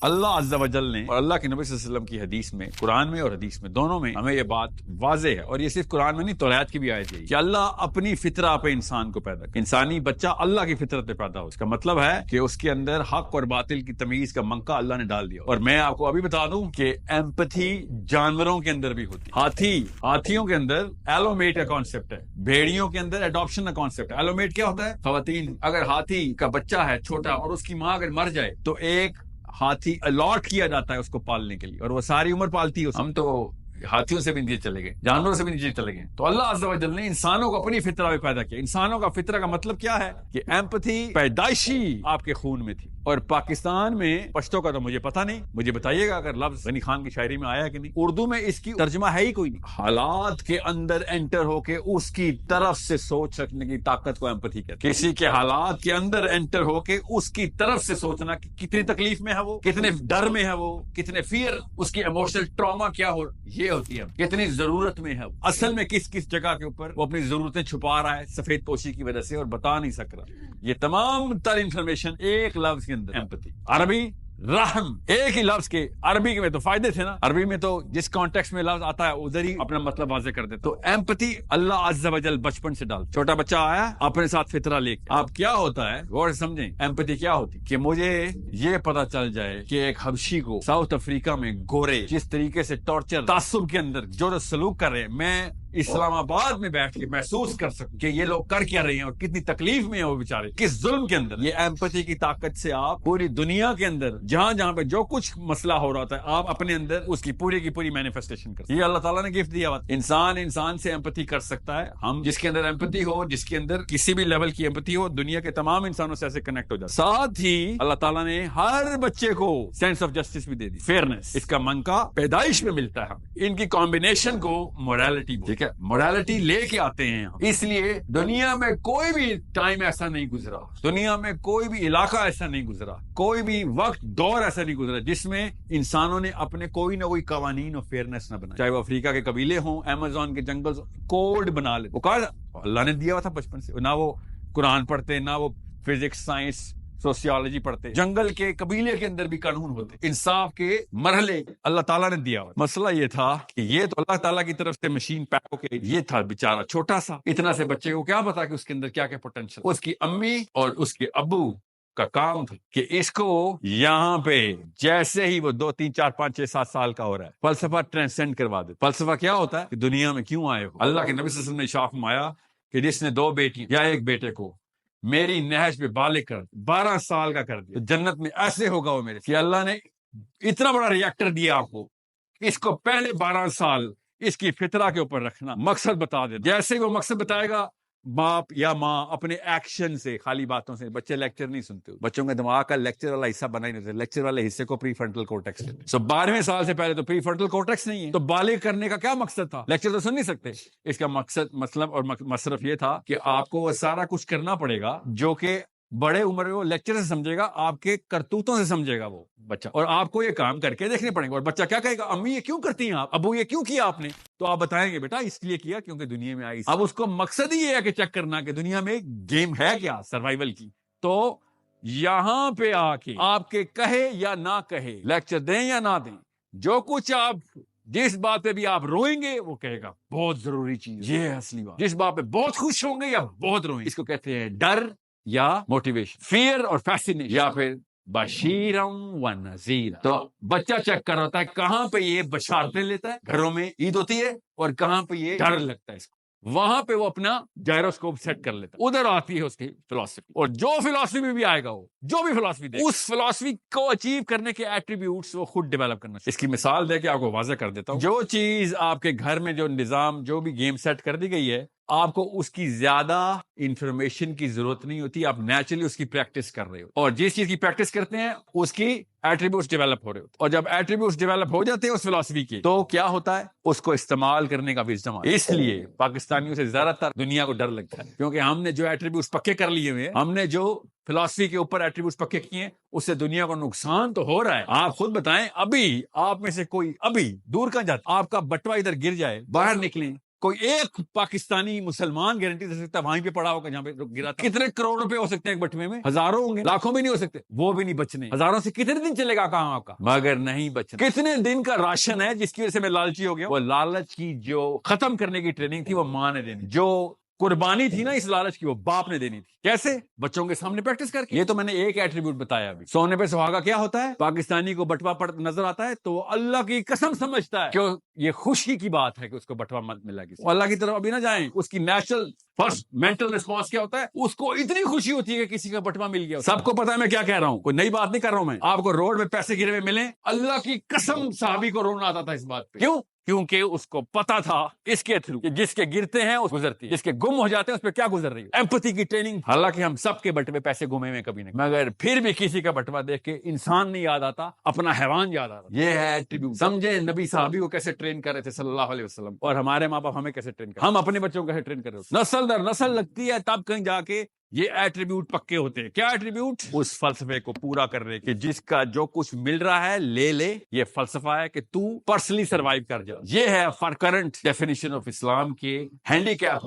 اللہ عز و جل نے اور اللہ کے نبی صلی اللہ علیہ وسلم کی حدیث میں، قرآن میں اور حدیث میں دونوں میں ہمیں یہ بات واضح ہے، اور یہ صرف قرآن میں نہیں توریت کی بھی آیت ہے کہ اللہ اپنی فطرہ پہ انسان کو پیدا کرے، انسانی بچہ اللہ کی فطرت پہ پیدا ہو۔ اس کا مطلب ہے کہ اس کے اندر حق اور باطل کی تمیز کا منقع اللہ نے ڈال دیا۔ اور میں آپ کو ابھی بتا دوں کہ ایمپتھی جانوروں کے اندر بھی ہوتی ہے۔ ہاتھیوں کے اندر ایلومیٹ کا کانسیپٹ ہے، بھیڑیوں کے اندر ایڈاپشن کا کانسیپٹ ہے۔ ایلومیٹ کیا ہوتا ہے؟ خواتین، اگر ہاتھی کا بچہ ہے چھوٹا اور اس کی ماں اگر مر جائے تو ایک ہاتھی الاٹ کیا جاتا ہے اس کو پالنے کے لیے، اور وہ ساری عمر پالتی ہے۔ ہم تو ہاتھیوں سے بھی نیچے چلے گئے، جانوروں سے بھی نیچے چلے گئے۔ تو اللہ عز و جل نے انسانوں کو اپنی فطرہ میں پیدا کیا۔ انسانوں کا فطرہ کا مطلب کیا ہے؟ کہ ایمپتھی پیدائشی آپ کے خون میں تھی۔ اور پاکستان میں پشتو کا تو مجھے پتہ نہیں، مجھے بتائیے گا اگر لفظ غنی خان کی شاعری میں آیا کہ نہیں۔ اردو میں اس کی ترجمہ ہے ہی کوئی نہیں۔ حالات کے اندر انٹر ہو کے اس کی طرف سے سوچ رکھنے کی طاقت کو ایمپتھی کہتے ہیں۔ کسی کے حالات کے اندر انٹر ہو کے اس کی طرف سے سوچنا کہ کتنی تکلیف میں ہے وہ، کتنے ڈر میں ہے وہ، کتنے فیئر، اس کی ایموشنل ٹراما کیا ہو، یہ ہوتی ہے کتنی ضرورت میں ہے وہ، اصل میں کس کس جگہ کے اوپر وہ اپنی ضرورتیں چھپا رہا ہے سفید پوشی کی وجہ سے اور بتا نہیں سک رہا۔ یہ تمام تر انفارمیشن ایک لفظ کے اندر، ایمپتھی۔ عربی رحم، ایک ہی لفظ کے عربی میں تو فائدے تھے نا، عربی میں تو جس کانٹیکسٹ میں لفظ آتا ہے ادھر ہی اپنا مطلب واضح کر دیتا۔ تو ایمپتھی اللہ عز و جل بچپن سے ڈال، چھوٹا بچہ آیا اپنے ساتھ فطرہ لے کے، آپ کیا ہوتا ہے غور سے سمجھیں ایمپتھی کیا ہوتی کہ مجھے یہ پتا چل جائے کہ ایک حبشی کو ساؤتھ افریقہ میں گورے جس طریقے سے ٹارچر تعصب کے اندر جو سلوک کر رہے ہیں، میں اسلام آباد میں بیٹھ کے محسوس کر سکوں کہ یہ لوگ کر کیا رہے ہیں اور کتنی تکلیف میں ہیں وہ بیچارے، کس ظلم کے اندر۔ یہ ایمپتھی کی طاقت سے آپ پوری دنیا کے اندر جہاں جہاں پہ جو کچھ مسئلہ ہو رہا ہوتا ہے آپ اپنے اندر اس کی پوری مینیفیسٹیشن کر سکتے ہیں۔ یہ اللہ تعالیٰ نے گفٹ دیا ہوا، انسان سے ایمپتھی کر سکتا ہے۔ ہم جس کے اندر ایمپتھی ہو، جس کے اندر کسی بھی لیول کی ایمپتھی ہو، دنیا کے تمام انسانوں سے ایسے کنیکٹ ہو جاتا ہے۔ ساتھ ہی اللہ تعالیٰ نے ہر بچے کو سینس آف جسٹس بھی دے دی، فیئرنس، اس کا منقع پیدائش میں ملتا ہے۔ ان کی کمبینیشن کو موریلٹی، ٹھیک ہے، موریلٹی لے کے آتے ہیں ہم۔ اس لیے دنیا میں کوئی بھی ٹائم ایسا نہیں گزرا، دنیا میں کوئی بھی علاقہ ایسا نہیں گزرا، کوئی بھی وقت دور ایسا نہیں گزرا جس میں انسانوں نے اپنے کوئی نہ کوئی قوانین اور فیئرنس نہ بنائے، چاہے وہ افریقہ کے قبیلے ہوں، ایمیزون کے جنگل، کوڈ بنا لے، وہ کہا اللہ نے دیا ہوا تھا بچپن سے۔ نہ وہ قرآن پڑھتے، نہ وہ فزکس، سائنس، سوسیالوجی پڑھتے، جنگل کے قبیلے کے اندر بھی قانون ہوتے، انصاف کے مرحلے اللہ تعالیٰ نے دیا ہوا۔ مسئلہ یہ تھا کہ یہ تو اللہ تعالیٰ کی طرف سے مشین پیک ہو کے یہ تھا بیچارہ چھوٹا سا، اتنا سے بچے کو کیا پتا کہ اس کے اندر کیا کیا پوٹینشل۔ اس کی امی اور اس کے ابو کا کام تھا کہ اس کو یہاں پہ جیسے ہی وہ 2 3 4 5 6 7 سال کا ہو رہا ہے فلسفہ ٹرانسینڈ کروا دے۔ فلسفہ کیا ہوتا ہے کہ دنیا میں کیوں آئے ہو۔ اللہ کے نبی صلی اللہ علیہ وسلم نے اشارہ فرمایا کہ جس نے 2 بیٹیاں یا ایک بیٹے کو میری نہج پہ بالغ کر 12 سال کا کر دیا، جنت میں ایسے ہوگا وہ میرے کہ اللہ نے اتنا بڑا ریئیکٹر دیا آپ کو، اس کو پہلے 12 سال اس کی فطرہ کے اوپر رکھنا، مقصد بتا دے۔ جیسے وہ مقصد بتائے گا باپ یا ماں اپنے ایکشن سے، خالی باتوں سے، بچے لیکچر نہیں سنتے، بچوں کے دماغ کا لیکچر والا حصہ بنا ہی نہیں ہوتا، لیکچر والے حصے کو پری فرنٹل کورٹیکس کہتے ہیں۔ 12ویں سال سے پہلے تو پری فرنٹل کورٹیکس نہیں ہے، تو بالغ کرنے کا کیا مقصد تھا؟ لیکچر تو سن نہیں سکتے۔ اس کا مقصد، مطلب اور مصرف یہ تھا کہ آپ کو وہ سارا کچھ کرنا پڑے گا جو کہ بڑے عمر میں وہ لیکچر سے سمجھے گا، آپ کے کرتوتوں سے سمجھے گا وہ بچہ، اور آپ کو یہ کام کر کے دیکھنے پڑیں گے۔ اور بچہ کیا کہے گا، امی یہ کیوں کرتی ہیں آپ، ابو یہ کیوں کیا آپ نے؟ تو آپ بتائیں گے بیٹا اس لیے کیا کیونکہ دنیا میں آئی۔ اب اس کو مقصد ہی یہ ہے کہ چیک کرنا کہ دنیا میں گیم ہے کیا سروائیول کی۔ تو یہاں پہ آ کے آپ کے کہے یا نہ کہے، لیکچر دیں یا نہ دیں، جو کچھ آپ جس بات پہ بھی آپ روئیں گے وہ کہے گا بہت ضروری چیز، یہ ہے اصلی بات۔ جس بات پہ بہت خوش ہوں گے یا بہت روئیں، اس کو کہتے ہیں ڈر یا موٹیویشن، فیئر اور فیسینیشن، یا پھر بشیرم و نذیر۔ تو بچہ چیک کر رہا ہے کہاں پہ یہ بشارتیں لیتا ہے، گھروں میں عید ہوتی ہے، اور کہاں پہ یہ ڈر لگتا ہے اس کو، وہاں پہ وہ اپنا جائروسکوپ سیٹ کر لیتا ہے۔ ادھر آتی ہے اس کی فلسفی، اور جو فلسفی میں بھی آئے گا، وہ جو بھی فلسفی دے، اس فلسفی کو اچیو کرنے کے ایٹریبیوٹس وہ خود ڈیولپ کرنا چاہیے۔ اس کی مثال دے کے آپ کو واضح کر دیتا ہوں۔ جو چیز آپ کے گھر میں، جو نظام، جو بھی گیم سیٹ کر دی گئی ہے، آپ کو اس کی زیادہ انفارمیشن کی ضرورت نہیں ہوتی، آپ نیچرلی اس کی پریکٹس کر رہے ہو، اور جس چیز کی پریکٹس کرتے ہیں اس کی ایٹریبیوٹس ڈیولپ ہو رہے ہوتے ہیں، اور جب ایٹریبیوٹس ڈیولپ ہو جاتے ہیں اس فلسفی کے، تو کیا ہوتا ہے، اس کو استعمال کرنے کا وزڈم آتا ہے۔ اس لیے پاکستانیوں سے زیادہ تر دنیا کو ڈر لگتا ہے، کیونکہ ہم نے جو ایٹریبیوٹس پکے کر لیے ہوئے ہیں، ہم نے جو فلسفی کے اوپر ایٹریبیوٹس پکے کیے ہیں، اس سے دنیا کو نقصان تو ہو رہا ہے۔ آپ خود بتائیں، ابھی آپ میں سے کوئی ابھی دور کا جاتا، آپ کا بٹوا ادھر گر جائے، باہر نکلیں، کوئی ایک پاکستانی مسلمان گارنٹی دے سکتا ہے وہیں پہ پڑا ہوگا جہاں پہ گرا تھا؟ کتنے کروڑ روپے ہو سکتے ہیں ایک بٹوے میں؟ ہزاروں ہوں گے، لاکھوں بھی نہیں ہو سکتے، وہ بھی نہیں بچنے۔ ہزاروں سے کتنے دن چلے گا کام آپ کا؟ مگر نہیں بچنا۔ کتنے دن کا راشن ہے جس کی وجہ سے میں لالچی ہو گیا؟ وہ لالچ کی جو ختم کرنے کی ٹریننگ تھی وہ ماں نے دینی، جو قربانی تھی نا اس لالچ کی وہ باپ نے دینی تھی۔ کیسے؟ بچوں کے سامنے پریکٹس کر کے۔ یہ تو میں نے ایک ایٹریبیوٹ بتایا ابھی۔ سونے پہ سہاگا کیا ہوتا ہے؟ پاکستانی کو بٹوا پڑ نظر آتا ہے تو وہ اللہ کی قسم سمجھتا ہے کہ یہ خوشی کی بات ہے کہ اس کو بٹوا مت ملا کسی۔ اللہ کی طرف ابھی نہ جائیں، اس کی نیچرل فرسٹ مینٹل ریسپانس کیا ہوتا ہے؟ اس کو اتنی خوشی ہوتی ہے کہ کسی کا بٹوا مل گیا۔ سب کو پتا ہے میں کیا کہہ رہا ہوں، کوئی نئی بات نہیں کر رہا ہوں میں۔ آپ کو روڈ میں پیسے گرے ہوئے ملیں، اللہ کی قسم صحابی کو رونا آتا تھا اس بات پہ۔ کیوں؟ کیونکہ اس کو پتا تھا اس کے تھرو کہ جس کے گرتے ہیں اس گزرتی ہے، جس کے گم ہو جاتے ہیں اس پہ کیا گزر رہی ہے۔ ایمپتھی کی ٹریننگ۔ حالانکہ ہم سب کے بٹوے پیسے گمے ہوئے کبھی نہیں، مگر پھر بھی کسی کا بٹوا دیکھ کے انسان نہیں یاد آتا، اپنا حیوان یاد آتا۔ یہ ہے ایٹریبیوٹ۔ سمجھے نبی صحابی کو کیسے ٹرین کر رہے تھے صلی اللہ علیہ وسلم، اور ہمارے ماں باپ ہمیں کیسے ٹرین کر رہے ہیں، ہم اپنے بچوں کو کیسے ٹرین کر رہے ہیں۔ نسل در نسل لگتی ہے تب کہیں جا کے یہ ایٹریبیوٹ پکے ہوتے ہیں۔ کیا ایٹریبیوٹ؟ اس فلسفے کو پورا کر رہے کہ جس کا جو کچھ مل رہا ہے لے لے۔ یہ فلسفہ ہے کہ تو پرسنلی سروائیو کر جا۔ یہ ہے فار کرنٹ ڈیفینیشن آف اسلام کے ہینڈی کیپ